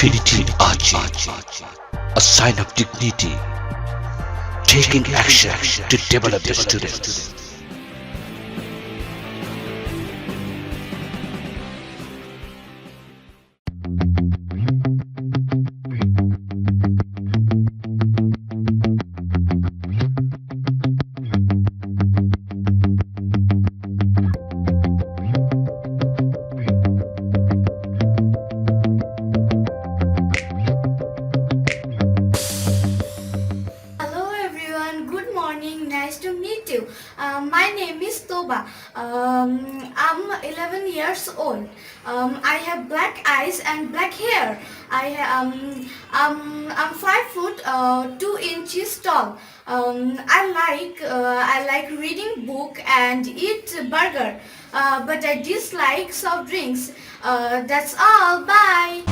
Infinity Ahzee, a sign of dignity, taking action to develop the students. Hello everyone, good morning, nice to meet you. My name is Toba. I'm 11 years old. I have black eyes and black hair. I'm 5 foot 2 inches tall. I like reading book and eat burger. But I dislike soft drinks. That's all. Bye.